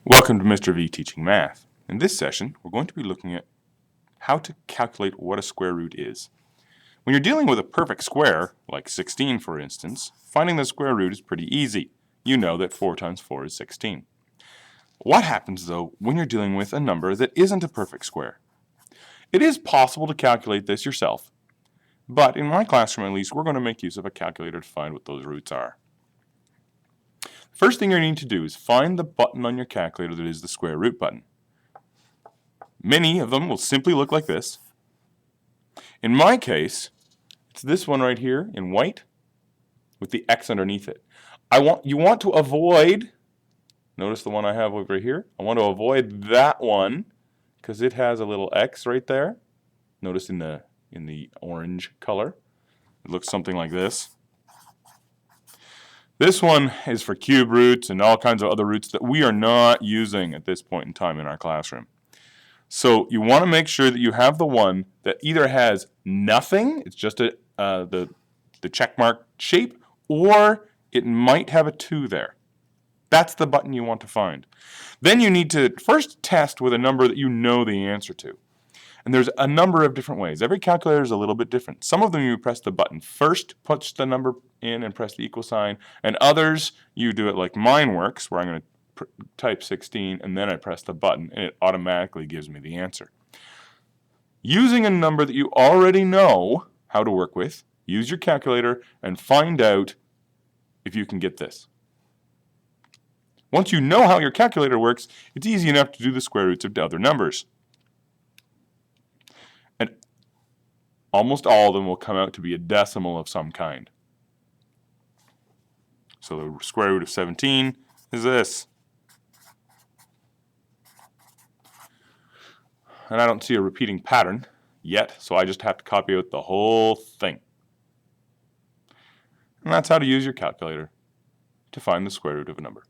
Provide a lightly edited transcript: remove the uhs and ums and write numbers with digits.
Welcome to Mr. V Teaching Math. In this session, we're going to be looking at how to calculate what a square root is. When you're dealing with a perfect square, like 16 for instance, finding the square root is pretty easy. You know that 4 times 4 is 16. What happens though when you're dealing with a number that isn't a perfect square? It is possible to calculate this yourself, but in my classroom at least, we're going to make use of a calculator to find what those roots are. First thing you need to do is find the button on your calculator that is the square root button. Many of them will simply look like this. In my case, it's this one right here in white with the X underneath it. You want to avoid, notice the one I have over here, I want to avoid that one because it has a little X right there. Notice in the orange color, it looks something like this. This one is for cube roots and all kinds of other roots that we are not using at this point in time in our classroom. So you want to make sure that you have the one that either has nothing, it's just the check mark shape, or it might have a 2 there. That's the button you want to find. Then you need to first test with a number that you know the answer to. And there's a number of different ways. Every calculator is a little bit different. Some of them you press the button first, push the number in and press the equal sign, and others you do it like mine works, where I'm going to type 16 and then I press the button and it automatically gives me the answer. Using a number that you already know how to work with, use your calculator and find out if you can get this. Once you know how your calculator works, it's easy enough to do the square roots of other numbers. And almost all of them will come out to be a decimal of some kind. So the square root of 17 is this. And I don't see a repeating pattern yet, so I just have to copy out the whole thing. And that's how to use your calculator to find the square root of a number.